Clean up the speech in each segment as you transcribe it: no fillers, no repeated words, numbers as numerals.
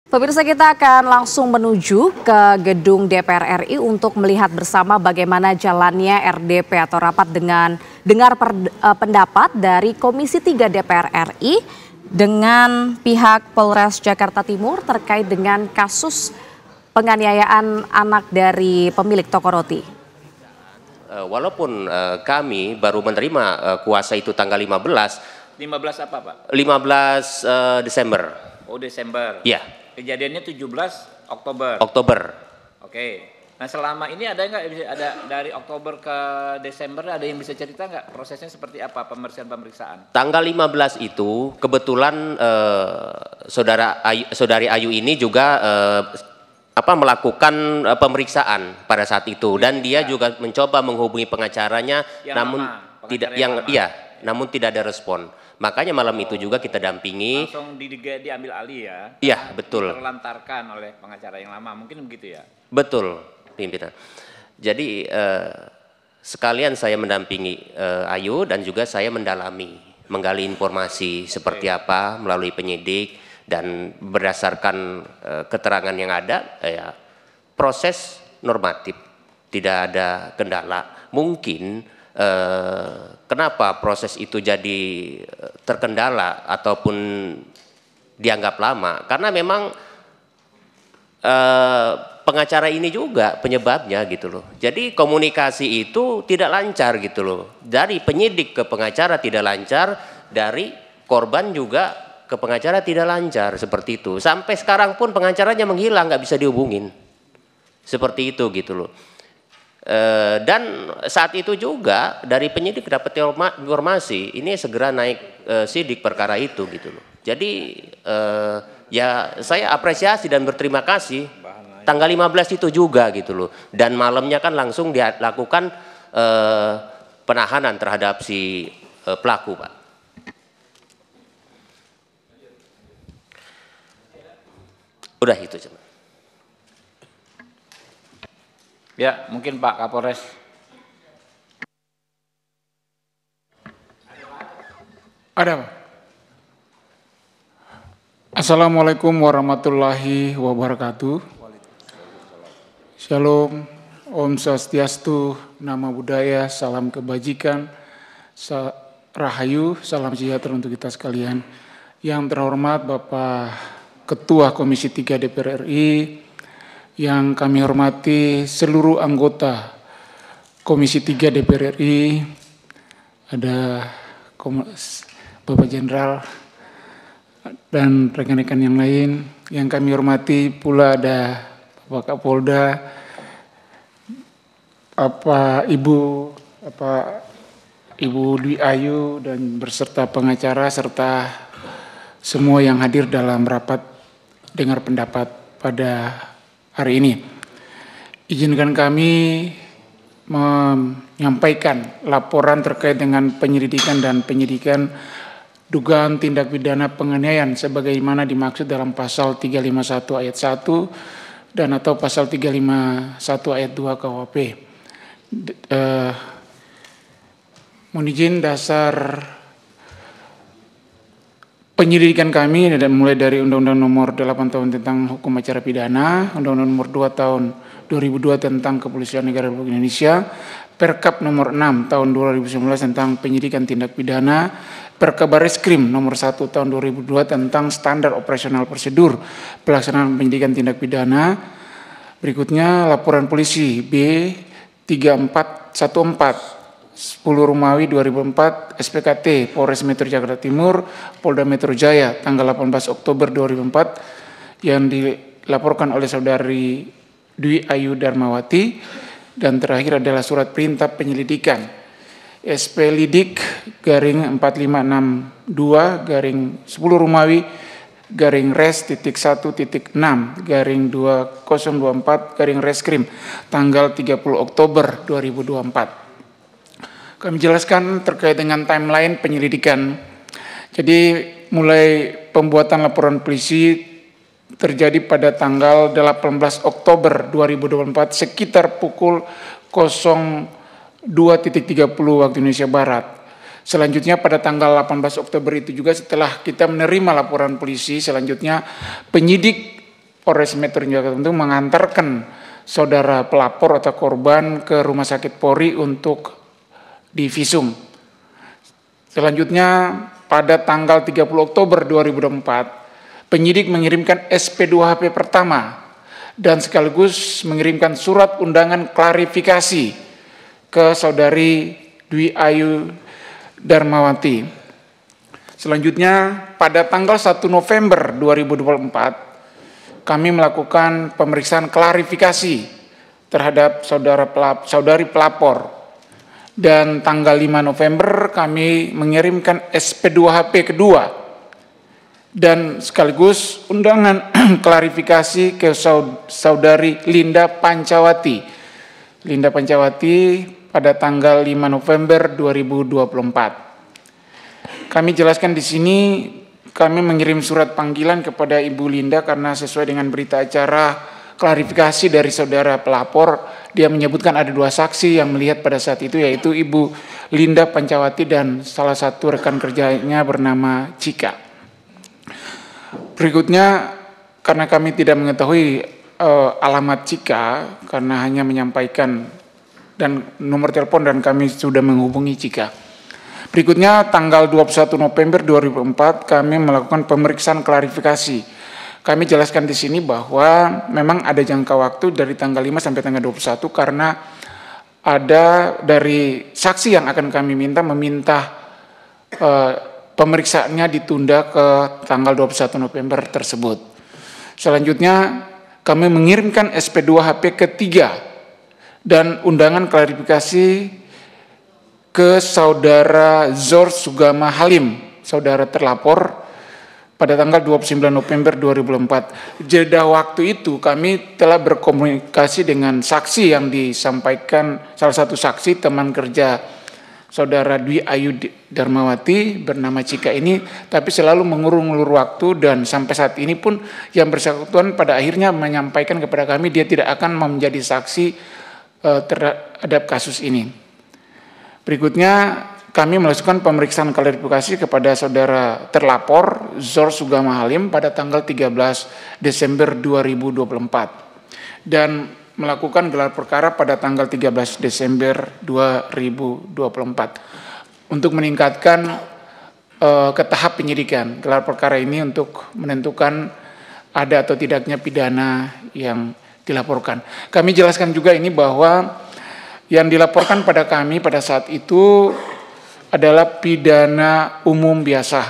Pemirsa, kita akan langsung menuju ke gedung DPR RI untuk melihat bersama bagaimana jalannya RDP atau rapat dengar pendapat dari Komisi 3 DPR RI dengan pihak Polres Jakarta Timur terkait dengan kasus penganiayaan anak dari pemilik toko roti. Walaupun kami baru menerima kuasa itu tanggal 15 apa Pak? 15 Desember. Oh, Desember. Iya. Kejadiannya 17 Oktober. Oktober. Oke. Nah, selama ini ada dari Oktober ke Desember, ada yang bisa cerita nggak prosesnya seperti apa pemeriksaan? Tanggal 15 itu kebetulan saudari Ayu ini juga melakukan pemeriksaan pada saat itu, dan dia juga mencoba menghubungi pengacaranya, namun tidak ada respon. Makanya malam itu juga kita dampingi. Langsung diambil alih ya? Iya, betul. Terlantarkan oleh pengacara yang lama, mungkin begitu ya? Betul, pimpinan. Jadi sekalian saya mendampingi Ayu dan juga saya menggali informasi seperti apa melalui penyidik, dan berdasarkan keterangan yang ada, proses normatif, tidak ada kendala. Mungkin kenapa proses itu jadi terkendala ataupun dianggap lama, karena memang pengacara ini juga penyebabnya gitu loh. Jadi komunikasi itu tidak lancar gitu loh, dari penyidik ke pengacara tidak lancar, dari korban juga ke pengacara tidak lancar, seperti itu. Sampai sekarang pun pengacaranya menghilang, nggak bisa dihubungin, seperti itu gitu loh. Dan saat itu juga dari penyidik dapat informasi ini segera naik sidik perkara itu gitu loh. Jadi ya saya apresiasi dan berterima kasih tanggal 15 itu juga gitu loh, dan malamnya kan langsung dilakukan penahanan terhadap si pelaku, Pak. Udah itu cuma. Ya, mungkin Pak Kapolres. Ada Pak. Assalamualaikum warahmatullahi wabarakatuh. Shalom, Om Swastiastu, Nama Budaya, Salam Kebajikan, Rahayu, Salam Sejahtera untuk kita sekalian. Yang terhormat Bapak Ketua Komisi 3 DPR RI, yang kami hormati seluruh anggota Komisi 3 DPR RI, ada Bapak Jenderal dan rekan-rekan yang lain. Yang kami hormati pula ada Bapak Kapolda, Ibu Dwi Ayu dan berserta pengacara, serta semua yang hadir dalam rapat dengar pendapat pada hari ini. Izinkan kami menyampaikan laporan terkait dengan penyelidikan dan penyidikan dugaan tindak pidana penganiayaan sebagaimana dimaksud dalam pasal 351 ayat 1 dan atau pasal 351 ayat 2 KUHP. Mohon izin, dasar penyelidikan kami mulai dari Undang-Undang Nomor 8 Tahun tentang Hukum Acara Pidana, Undang-Undang Nomor 2 Tahun 2002 tentang Kepolisian Negara Republik Indonesia, Perkap Nomor 6 Tahun 2019 tentang Penyidikan Tindak Pidana, Perkabareskrim Nomor 1 Tahun 2002 tentang Standar Operasional Prosedur Pelaksanaan Penyidikan Tindak Pidana. Berikutnya laporan polisi B3414 10 Romawi 2004 SPKT Polres Metro Jakarta Timur Polda Metro Jaya tanggal 18 Oktober 2004 yang dilaporkan oleh saudari Dwi Ayu Darmawati. Dan terakhir adalah surat perintah penyelidikan SP Lidik garing 4562 garing 10 Romawi garing res titik 1.6 garing 2024 garing reskrim tanggal 30 Oktober 2024. Kami jelaskan terkait dengan timeline penyelidikan. Jadi mulai pembuatan laporan polisi terjadi pada tanggal 18 Oktober 2024 sekitar pukul 02.30 waktu Indonesia Barat. Selanjutnya pada tanggal 18 Oktober itu juga setelah kita menerima laporan polisi, selanjutnya penyidik Polres Metro Jakarta Timur mengantarkan saudara pelapor atau korban ke Rumah Sakit Polri untuk divisum. Selanjutnya pada tanggal 30 Oktober 2024, penyidik mengirimkan SP2HP pertama dan sekaligus mengirimkan surat undangan klarifikasi ke saudari Dwi Ayu Darmawati. Selanjutnya pada tanggal 1 November 2024, kami melakukan pemeriksaan klarifikasi terhadap saudari pelapor. Dan tanggal 5 November kami mengirimkan SP2HP kedua dan sekaligus undangan klarifikasi ke saudari Linda Pancawati. Linda Pancawati pada tanggal 5 November 2024. Kami jelaskan di sini, kami mengirim surat panggilan kepada Ibu Linda karena sesuai dengan berita acara klarifikasi dari saudara pelapor, dia menyebutkan ada 2 saksi yang melihat pada saat itu, yaitu Ibu Linda Pancawati dan salah satu rekan kerjanya bernama Cika. Berikutnya, karena kami tidak mengetahui alamat Cika, karena hanya menyampaikan dan nomor telepon dan kami sudah menghubungi Cika. Berikutnya tanggal 21 November 2004 kami melakukan pemeriksaan klarifikasi. Kami jelaskan di sini bahwa memang ada jangka waktu dari tanggal 5 sampai tanggal 21 karena ada dari saksi yang akan kami meminta pemeriksaannya ditunda ke tanggal 21 November tersebut. Selanjutnya kami mengirimkan SP2HP ketiga dan undangan klarifikasi ke saudara Zor Sugama Halim, saudara terlapor, pada tanggal 29 November 2004. Jeda waktu itu kami telah berkomunikasi dengan saksi yang disampaikan, salah satu saksi teman kerja saudara Dwi Ayu Darmawati bernama Cika ini, tapi selalu mengulur-ulur waktu dan sampai saat ini pun yang bersangkutan pada akhirnya menyampaikan kepada kami dia tidak akan menjadi saksi terhadap kasus ini. Berikutnya kami melakukan pemeriksaan klarifikasi kepada saudara terlapor Zor Sugama Halim pada tanggal 13 Desember 2024 dan melakukan gelar perkara pada tanggal 13 Desember 2024 untuk meningkatkan ke tahap penyidikan. Gelar perkara ini untuk menentukan ada atau tidaknya pidana yang dilaporkan. Kami jelaskan juga ini bahwa yang dilaporkan pada kami pada saat itu adalah pidana umum biasa.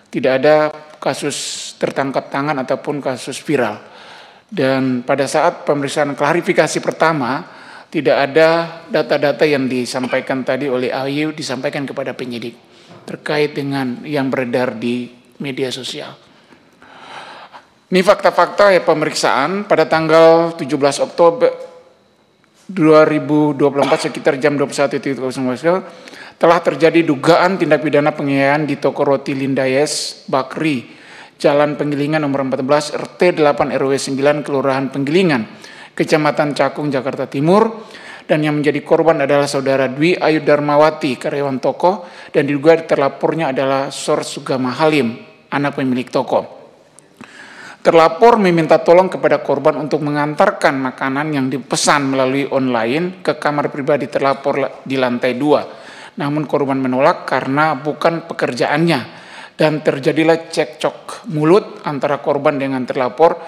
Tidak ada kasus tertangkap tangan ataupun kasus viral. Dan pada saat pemeriksaan klarifikasi pertama, tidak ada data-data yang disampaikan tadi oleh Ayu disampaikan kepada penyidik terkait dengan yang beredar di media sosial. Ini fakta-fakta ya pemeriksaan pada tanggal 17 Oktober 2024 sekitar jam 21.00 telah terjadi dugaan tindak pidana penganiayaan di toko roti Lindayes Bakri, Jalan Penggilingan nomor 14 RT 8 RW 9 Kelurahan Penggilingan, Kecamatan Cakung, Jakarta Timur, dan yang menjadi korban adalah saudara Dwi Ayu Darmawati, karyawan toko, dan diduga terlapornya adalah Zor Sugama Halim, anak pemilik toko. Terlapor meminta tolong kepada korban untuk mengantarkan makanan yang dipesan melalui online ke kamar pribadi terlapor di lantai 2. Namun korban menolak karena bukan pekerjaannya dan terjadilah cekcok mulut antara korban dengan terlapor,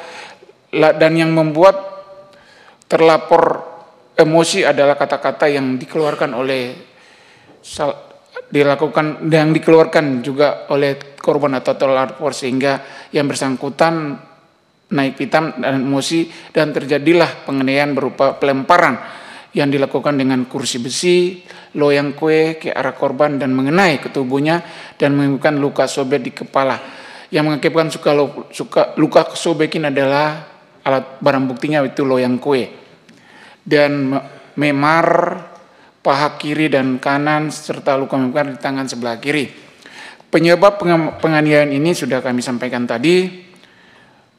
dan yang membuat terlapor emosi adalah kata-kata yang dikeluarkan juga oleh korban atau terlapor, sehingga yang bersangkutan naik pitam dan emosi dan terjadilah penganiayaan berupa pelemparan yang dilakukan dengan kursi besi, loyang kue ke arah korban dan mengenai ke tubuhnya dan menimbulkan luka sobek di kepala. Yang mengakibatkan luka sobek ini adalah alat barang buktinya itu loyang kue dan memar paha kiri dan kanan serta luka memar di tangan sebelah kiri. Penyebab penganiayaan ini sudah kami sampaikan tadi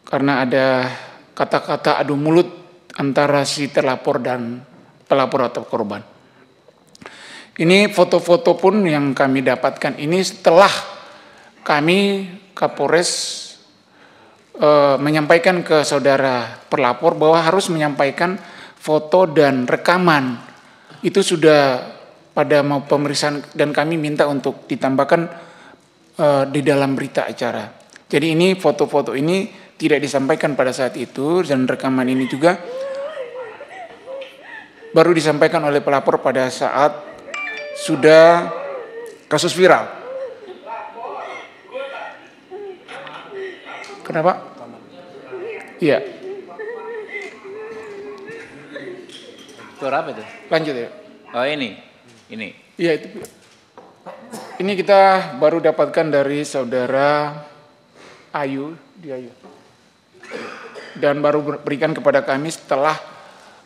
karena ada kata-kata adu mulut antara si terlapor dan pelapor atau korban. Ini foto-foto pun yang kami dapatkan ini setelah kami Kapolres menyampaikan ke saudara pelapor bahwa harus menyampaikan foto dan rekaman. Itu sudah pada mau pemeriksaan dan kami minta untuk ditambahkan di dalam berita acara. Jadi ini foto-foto ini tidak disampaikan pada saat itu dan rekaman ini juga baru disampaikan oleh pelapor pada saat sudah kasus viral. Kenapa? Iya. Suara apa itu? Lanjut ya. Oh ini. Iya itu. Ini kita baru dapatkan dari saudara Ayu, dan baru berikan kepada kami setelah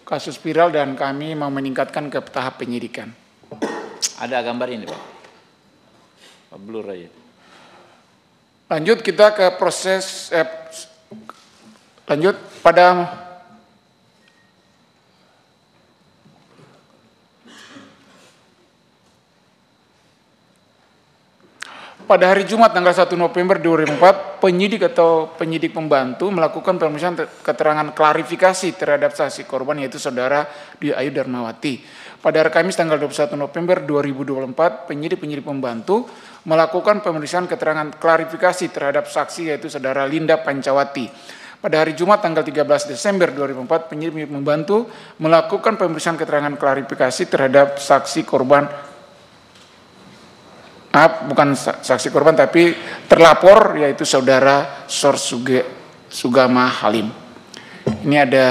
kasus viral dan kami mau meningkatkan ke tahap penyidikan. Ada gambar ini Pak? Blur aja. Lanjut kita ke proses, lanjut pada hari Jumat tanggal 1 November 2004, penyidik atau penyidik pembantu melakukan pemeriksaan keterangan klarifikasi terhadap saksi korban yaitu saudara Dwi Ayu Darmawati. Pada hari Kamis tanggal 21 November 2024, penyidik pembantu melakukan pemeriksaan keterangan klarifikasi terhadap saksi yaitu saudara Linda Pancawati. Pada hari Jumat tanggal 13 Desember 2004, penyidik pembantu melakukan pemeriksaan keterangan klarifikasi terhadap saksi korban, bukan saksi korban tapi terlapor yaitu saudara Sor Sugama Halim. Ini ada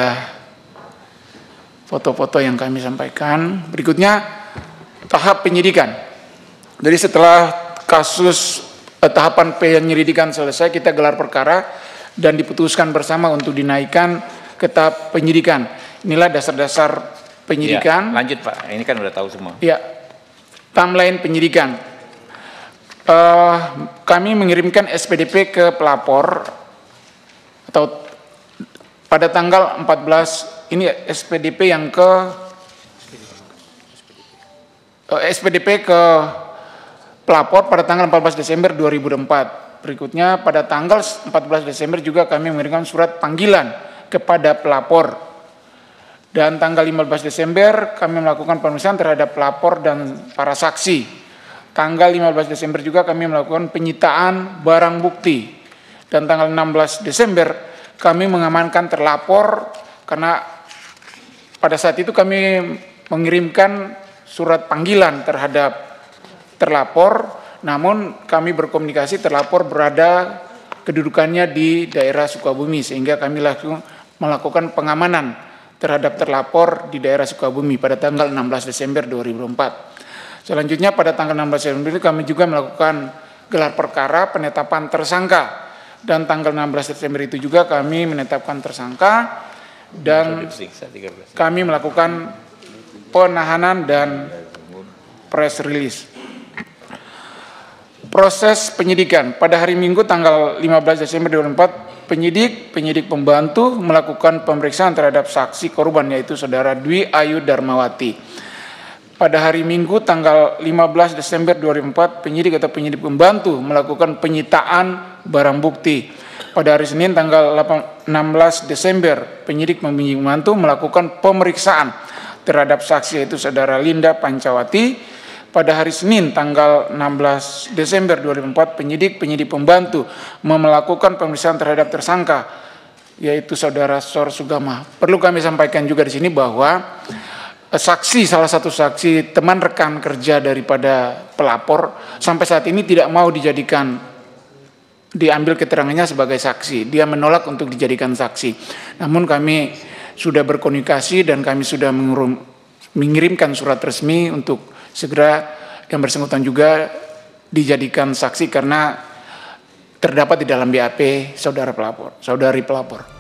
foto-foto yang kami sampaikan. Berikutnya tahap penyidikan. Jadi setelah kasus tahapan penyelidikan selesai, kita gelar perkara dan diputuskan bersama untuk dinaikkan ke tahap penyidikan. Inilah dasar-dasar penyidikan. Ya, lanjut Pak, ini kan udah tahu semua. Ya, timeline penyidikan. Kami mengirimkan SPDP ke pelapor atau pada tanggal 14, ini SPDP yang ke SPDP ke pelapor pada tanggal 14 Desember 2004. Berikutnya pada tanggal 14 Desember juga kami mengirimkan surat panggilan kepada pelapor. Dan tanggal 15 Desember kami melakukan pemeriksaan terhadap pelapor dan para saksi. Tanggal 15 Desember juga kami melakukan penyitaan barang bukti. Dan tanggal 16 Desember kami mengamankan terlapor karena pada saat itu kami mengirimkan surat panggilan terhadap terlapor, namun kami berkomunikasi terlapor berada kedudukannya di daerah Sukabumi sehingga kami langsung melakukan pengamanan terhadap terlapor di daerah Sukabumi pada tanggal 16 Desember 2004. Selanjutnya pada tanggal 16 Desember kami juga melakukan gelar perkara penetapan tersangka dan tanggal 16 Desember itu juga kami menetapkan tersangka dan kami melakukan penahanan dan press release. Proses penyidikan pada hari Minggu tanggal 15 Desember 2004 penyidik pembantu melakukan pemeriksaan terhadap saksi korban yaitu saudara Dwi Ayu Darmawati. Pada hari Minggu tanggal 15 Desember 2004, penyidik pembantu melakukan penyitaan barang bukti. Pada hari Senin tanggal 16 Desember, penyidik pembantu melakukan pemeriksaan terhadap saksi yaitu saudara Linda Pancawati. Pada hari Senin tanggal 16 Desember 2004, penyidik pembantu melakukan pemeriksaan terhadap tersangka yaitu saudara Sor Sugama. Perlu kami sampaikan juga di sini bahwa salah satu saksi teman rekan kerja daripada pelapor sampai saat ini tidak mau diambil keterangannya sebagai saksi. Dia menolak untuk dijadikan saksi. Namun kami sudah berkomunikasi dan kami sudah mengirimkan surat resmi untuk segera yang bersangkutan juga dijadikan saksi karena terdapat di dalam BAP saudari pelapor.